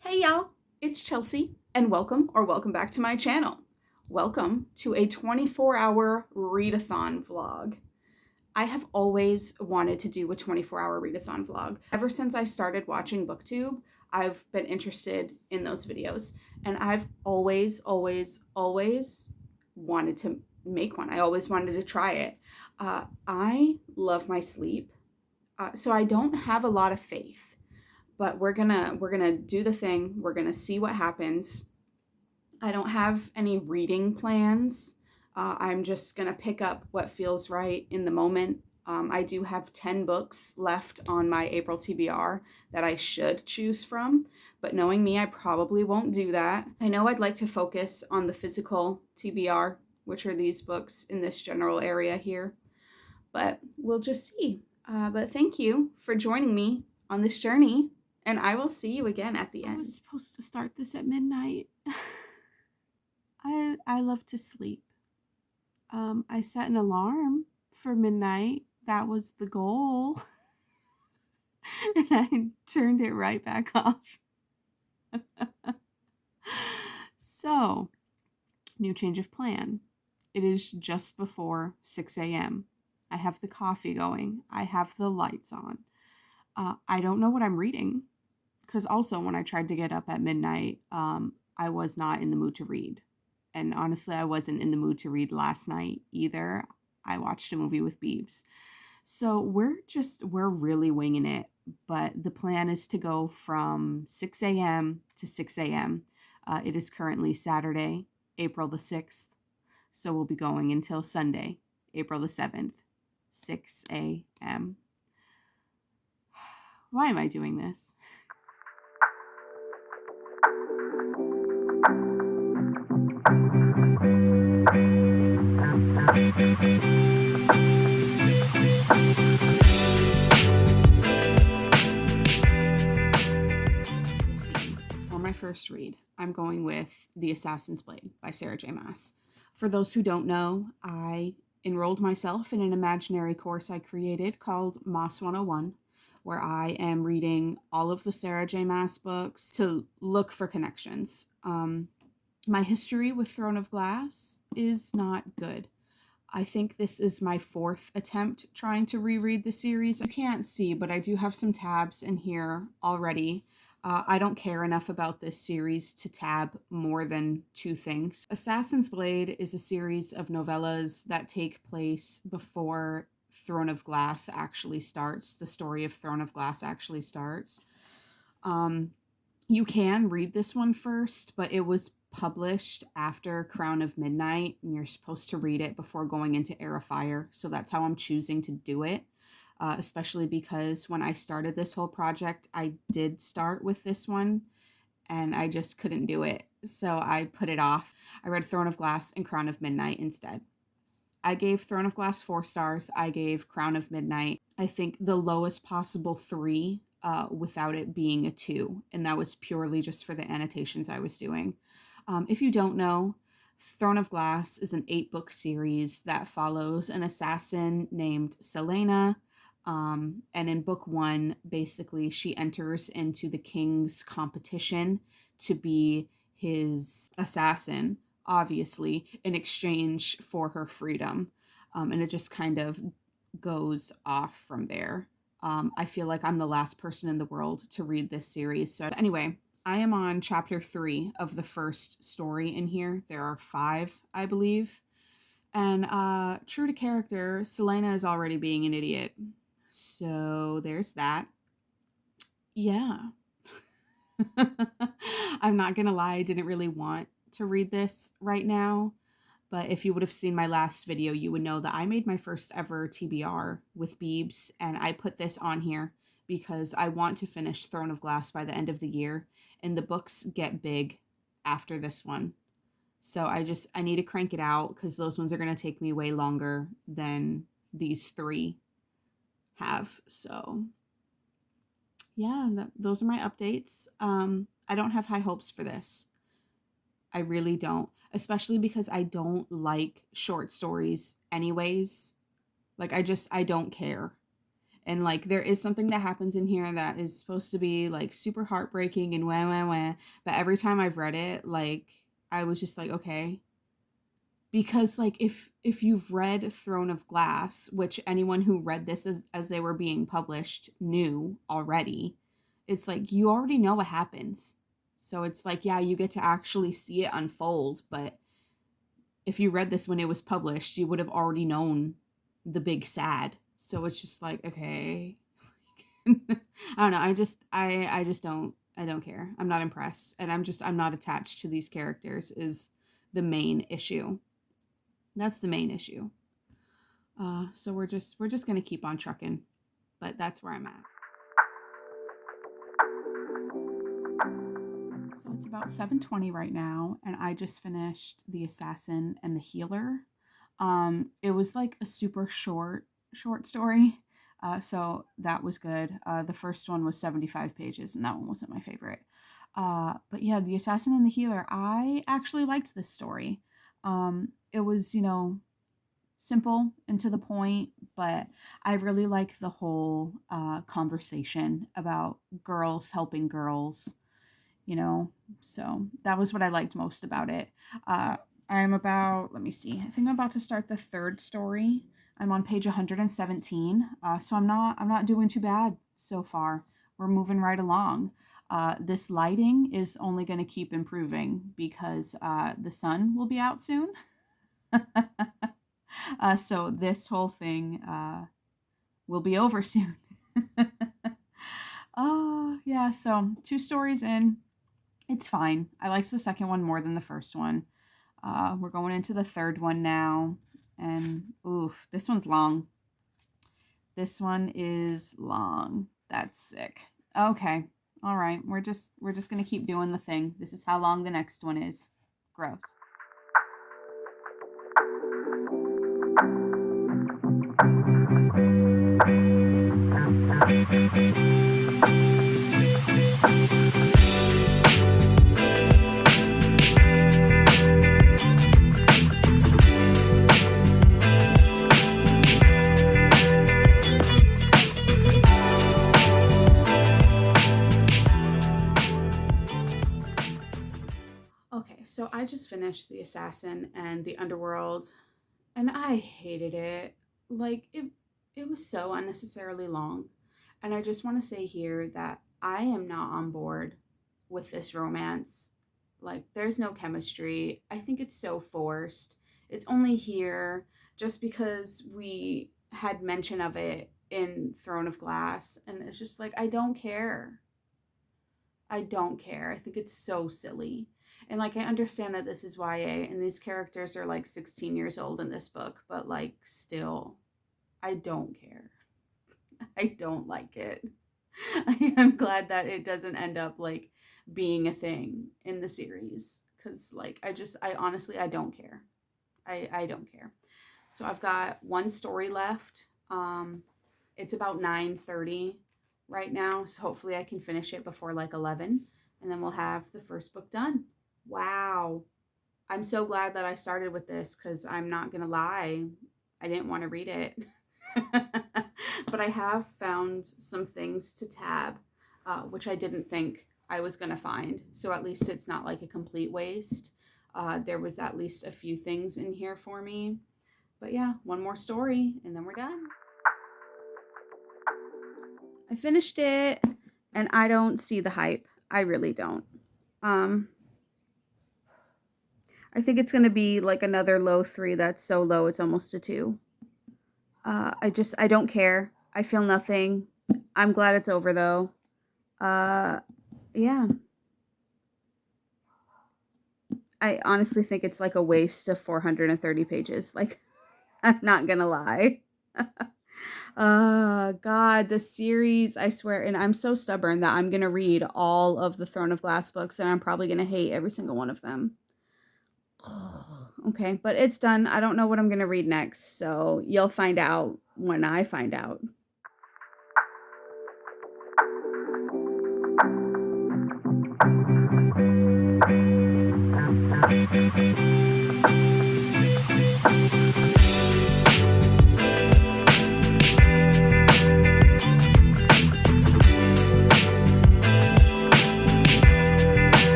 Hey y'all, it's Chelsea, and welcome back to my channel. Welcome to a 24-hour readathon vlog. I have always wanted to do a 24-hour readathon vlog. Ever since I started watching BookTube, I've been interested in those videos, and I've always wanted to make one. I always wanted to try it. I love my sleep, so I don't have a lot of faith, but we're gonna do the thing. We're gonna see what happens. I don't have any reading plans. I'm just gonna pick up what feels right in the moment. I do have 10 books left on my April TBR that I should choose from, but knowing me, I probably won't do that. I know I'd like to focus on the physical TBR, which are these books in this general area here, but we'll just see. But thank you for joining me on this journey, and I will see you again at the end. I was supposed to start this at midnight. I love to sleep. I set an alarm for midnight. That was the goal. And I turned it right back off. So, new change of plan. It is just before 6 a.m. I have the coffee going. I have the lights on. I don't know what I'm reading, because also when I tried to get up at midnight, I was not in the mood to read. And honestly, I wasn't in the mood to read last night either. I watched a movie with Beebs. So we're really winging it. But the plan is to go from 6 a.m. to 6 a.m. It is currently Saturday, April the 6th. So we'll be going until Sunday, April the 7th, 6 a.m. Why am I doing this? For my first read, I'm going with The Assassin's Blade by Sarah J. Maas. For those who don't know, I enrolled myself in an imaginary course I created called Maas 101, where I am reading all of the Sarah J. Maas books to look for connections. My history with Throne of Glass is not good. I think this is my fourth attempt trying to reread the series. You can't see, but I do have some tabs in here already. I don't care enough about this series to tab more than two things. Assassin's Blade is a series of novellas that take place before Throne of Glass actually starts. The story of Throne of Glass actually starts. You can read this one first, but it was published after Crown of Midnight, and you're supposed to read it before going into Heir of Fire. So that's how I'm choosing to do it, especially because when I started this whole project, I did start with this one, and I just couldn't do it. So I put it off. I read Throne of Glass and Crown of Midnight instead. I gave Throne of Glass 4 stars. I gave Crown of Midnight, I think, the lowest possible 3, without it being a 2. And that was purely just for the annotations I was doing. If you don't know, Throne of Glass is an 8-book series that follows an assassin named Selena. And in book 1, basically, she enters into the king's competition to be his assassin, obviously, in exchange for her freedom. And it just kind of goes off from there. I feel like I'm the last person in the world to read this series. So anyway, I am on chapter 3 of the first story in here. There are 5, I believe. And true to character, Selena is already being an idiot. So there's that. Yeah. I'm not gonna lie, I didn't really want to read this right now, but if you would have seen my last video, you would know that I made my first ever TBR with Beebs, and I put this on here because I want to finish Throne of Glass by the end of the year, and the books get big after this one. So I need to crank it out because those ones are going to take me way longer than these 3 have. So yeah, those are my updates. I don't have high hopes for this. I really don't, especially because I don't like short stories anyways. Like I don't care. And like there is something that happens in here that is supposed to be like super heartbreaking and wah wah wah. But every time I've read it, like I was just like, okay. Because like if you've read Throne of Glass, which anyone who read this as they were being published knew already, it's like you already know what happens. So it's like, yeah, you get to actually see it unfold, but if you read this when it was published, you would have already known the big sad. So it's just like, okay. I don't know. I don't care. I'm not impressed. And I'm not attached to these characters is the main issue. That's the main issue. So we're just gonna keep on trucking. But that's where I'm at. So it's about 7:20 right now, and I just finished The Assassin and the Healer. It was like a super short story. So that was good. The first one was 75 pages, and that one wasn't my favorite. But yeah, The Assassin and the Healer, I actually liked this story. It was, simple and to the point, but I really like the whole conversation about girls helping girls, so that was what I liked most about it. I'm about, let me see, I think I'm about to start the third story. I'm on page 117, so I'm not doing too bad so far. We're moving right along. This lighting is only going to keep improving because the sun will be out soon. So this whole thing will be over soon. Oh, yeah, so 2 stories in. It's fine. I liked the second one more than the first one. We're going into the third one now. And, oof, this one's long. This one is long. That's sick. Okay. All right. We're just going to keep doing the thing. This is how long the next one is. Gross. Okay, so I just finished The Assassin and the Underworld, and I hated it. Like, it was so unnecessarily long. And I just want to say here that I am not on board with this romance. Like, there's no chemistry. I think it's so forced. It's only here just because we had mention of it in Throne of Glass, and it's just like, I don't care. I don't care. I think it's so silly. And like I understand that this is YA and these characters are like 16 years old in this book, but like still, I don't care. I don't like it. I am glad that it doesn't end up like being a thing in the series because like I honestly I don't care. I don't care. So I've got 1 story left. It's about 9:30 right now, so hopefully I can finish it before like 11 and then we'll have the first book done. Wow. I'm so glad that I started with this because I'm not going to lie. I didn't want to read it. But I have found some things to tab, which I didn't think I was going to find. So at least it's not like a complete waste. There was at least a few things in here for me. But yeah, 1 more story and then we're done. I finished it and I don't see the hype. I really don't. I think it's going to be like another low 3 that's so low it's almost a 2. I don't care. I feel nothing. I'm glad it's over though. Yeah. I honestly think it's like a waste of 430 pages. Like, I'm not going to lie. God, the series, I swear, and I'm so stubborn that I'm going to read all of the Throne of Glass books and I'm probably going to hate every single one of them. Okay, but it's done. I don't know what I'm going to read next, so you'll find out when I find out.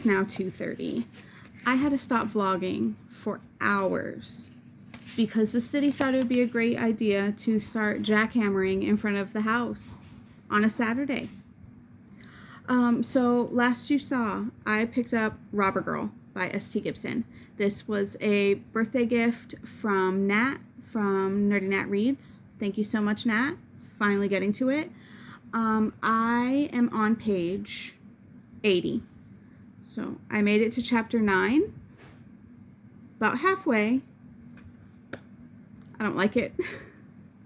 now 2:30. I had to stop vlogging for hours because the city thought it would be a great idea to start jackhammering in front of the house on a Saturday. So last you saw, I picked up Robber Girl by S.T. Gibson. This was a birthday gift from Nat from Nerdy Nat Reads. Thank you so much, Nat. Finally getting to it. I am on page 80. So I made it to chapter 9. About halfway. I don't like it.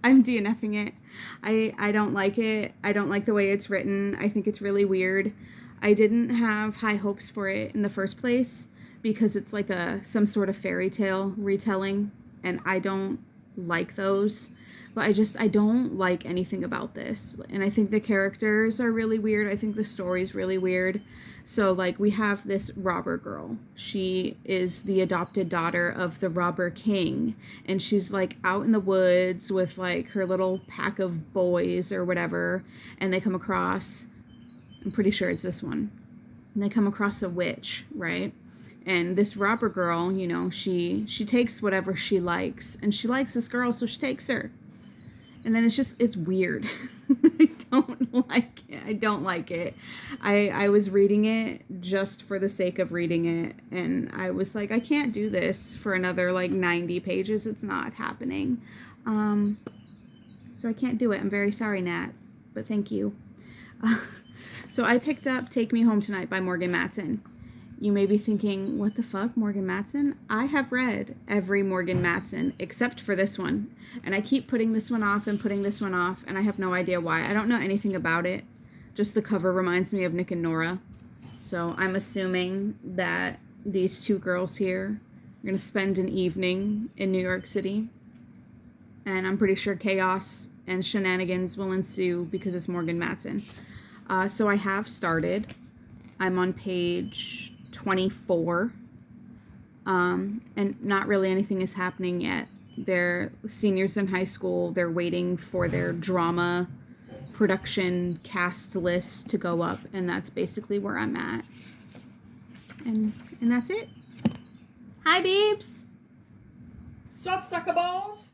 I'm DNFing it. I don't like it. I don't like the way it's written. I think it's really weird. I didn't have high hopes for it in the first place because it's like some sort of fairy tale retelling, and I don't like those. But I don't like anything about this. And I think the characters are really weird. I think the story's really weird. So, like, we have this robber girl. She is the adopted daughter of the robber king. And she's, like, out in the woods with, like, her little pack of boys or whatever. And they come across, I'm pretty sure it's this one. And they come across a witch, right? And this robber girl, you know, she takes whatever she likes. And she likes this girl, so she takes her. And then it's weird. I don't like it. I don't like it. I was reading it just for the sake of reading it. And I was like, I can't do this for another like 90 pages. It's not happening. So I can't do it. I'm very sorry, Nat. But thank you. So I picked up Take Me Home Tonight by Morgan Matson. You may be thinking, what the fuck, Morgan Matson? I have read every Morgan Matson except for this one. And I keep putting this one off and putting this one off, and I have no idea why. I don't know anything about it. Just the cover reminds me of Nick and Nora. So I'm assuming that these two girls here are going to spend an evening in New York City. And I'm pretty sure chaos and shenanigans will ensue because it's Morgan Matson. So I have started. I'm on page 24, and not really anything is happening yet. They're seniors in high school. They're waiting for their drama production cast list to go up, and that's basically where I'm at. And that's it. Hi, Beebs. Sup, sucker balls?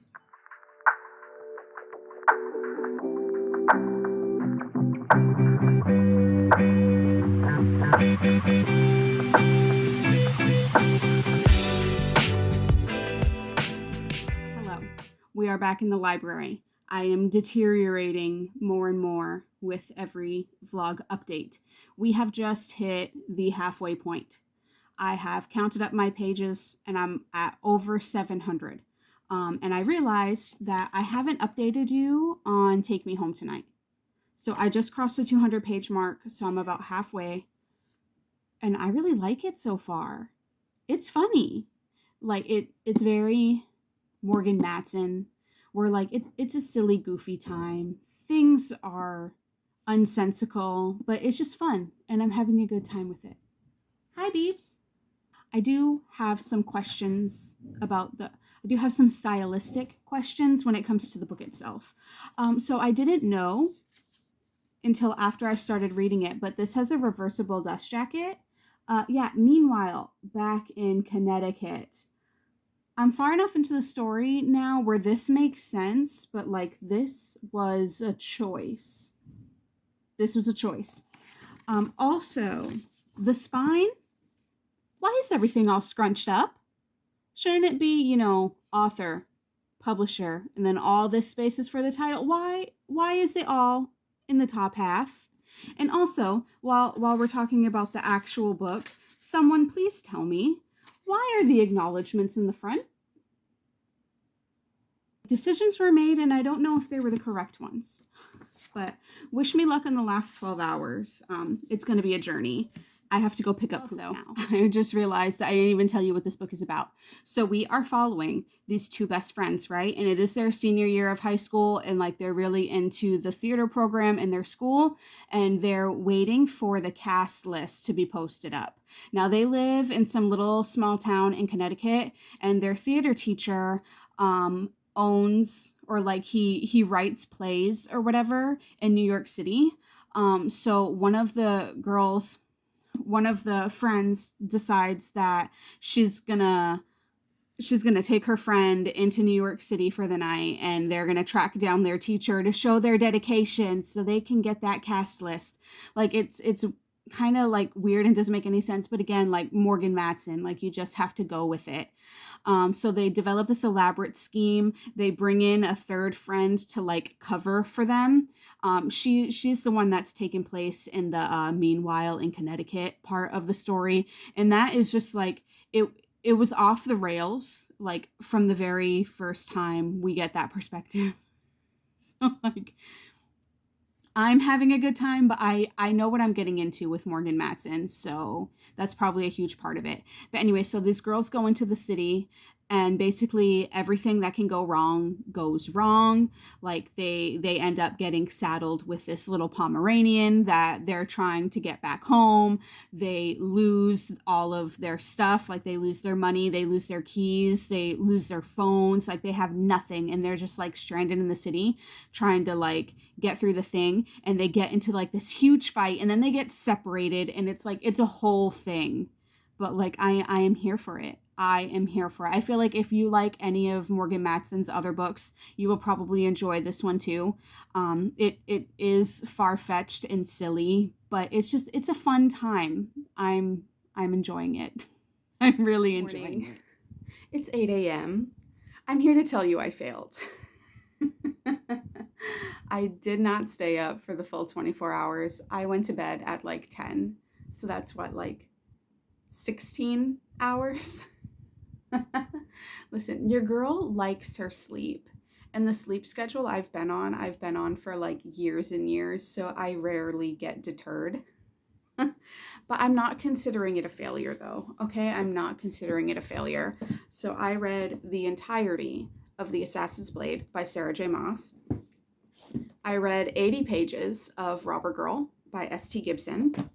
Hello. We are back in the library. I am deteriorating more and more with every vlog update. We have just hit the halfway point. I have counted up my pages and I'm at over 700. And I realized that I haven't updated you on Take Me Home Tonight. So I just crossed the 200 page mark, so I'm about halfway. And I really like it so far. It's funny. Like, it's very Morgan Matson, where, like, it's a silly, goofy time. Things are unsensical, but it's just fun, and I'm having a good time with it. Hi, Beebs. I do have some questions I do have some stylistic questions when it comes to the book itself. So I didn't know until after I started reading it, but this has a reversible dust jacket. Meanwhile, back in Connecticut, I'm far enough into the story now where this makes sense, but like this was a choice. This was a choice. Also, the spine, why is everything all scrunched up? Shouldn't it be, author, publisher, and then all this space is for the title? Why is it all in the top half? And also, while we're talking about the actual book, someone please tell me, why are the acknowledgments in the front? Decisions were made, and I don't know if they were the correct ones. But wish me luck in the last 12 hours. It's going to be a journey. I have to go pick up now. I just realized that I didn't even tell you what this book is about. So we are following these two best friends, right? And it is their senior year of high school, and like they're really into the theater program in their school, and they're waiting for the cast list to be posted up. Now they live in some little small town in Connecticut, and their theater teacher owns, or like he writes plays or whatever in New York City. So one of the girls one of the friends decides that she's gonna take her friend into New York City for the night, and they're gonna track down their teacher to show their dedication so they can get that cast list. Like it's kind of like weird and doesn't make any sense, but again, like Morgan Matson, like you just have to go with it. So they develop this elaborate scheme. They bring in a third friend to like cover for them. She's the one that's taking place in the Meanwhile in Connecticut part of the story, and that is just like it was off the rails, like from the very first time we get that perspective. So like I'm having a good time, but I know what I'm getting into with Morgan Matson, so that's probably a huge part of it. But anyway, so these girls go into the city, and basically everything that can go wrong goes wrong. Like they end up getting saddled with this little Pomeranian that they're trying to get back home. They lose all of their stuff, like they lose their money, they lose their keys, they lose their phones, like they have nothing, and they're just like stranded in the city trying to like get through the thing, and they get into like this huge fight, and then they get separated, and it's like it's a whole thing. But like I am here for it. I am here for it. I feel like if you like any of Morgan Matson's other books, you will probably enjoy this one too. It is far-fetched and silly, but it's a fun time. I'm enjoying it. I'm really enjoying it. It's 8 a.m. I'm here to tell you I failed. I did not stay up for the full 24 hours. I went to bed at like 10. So that's what, like 16 hours? Listen, your girl likes her sleep. And the sleep schedule I've been on for like years and years, so I rarely get deterred. But I'm not considering it a failure though, okay? I'm not considering it a failure. So I read the entirety of The Assassin's Blade by Sarah J. Maas. I read 80 pages of Robber Girl by S.T. Gibson.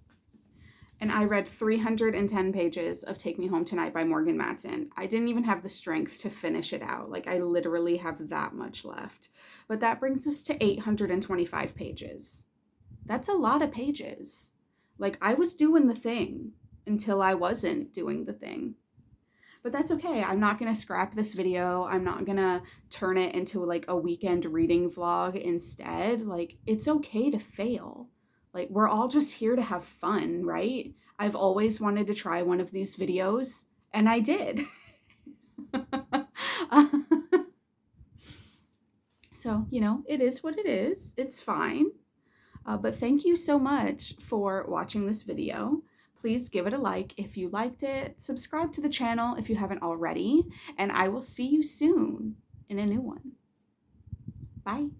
And I read 310 pages of Take Me Home Tonight by Morgan Matson. I didn't even have the strength to finish it out. Like, I literally have that much left. But that brings us to 825 pages. That's a lot of pages. Like, I was doing the thing until I wasn't doing the thing. But that's okay. I'm not going to scrap this video. I'm not going to turn it into like a weekend reading vlog instead. Like, it's okay to fail. Like, we're all just here to have fun, right? I've always wanted to try one of these videos, and I did. So, you know, it is what it is. It's fine. But thank you so much for watching this video. Please give it a like if you liked it. Subscribe to the channel if you haven't already. And I will see you soon in a new one. Bye.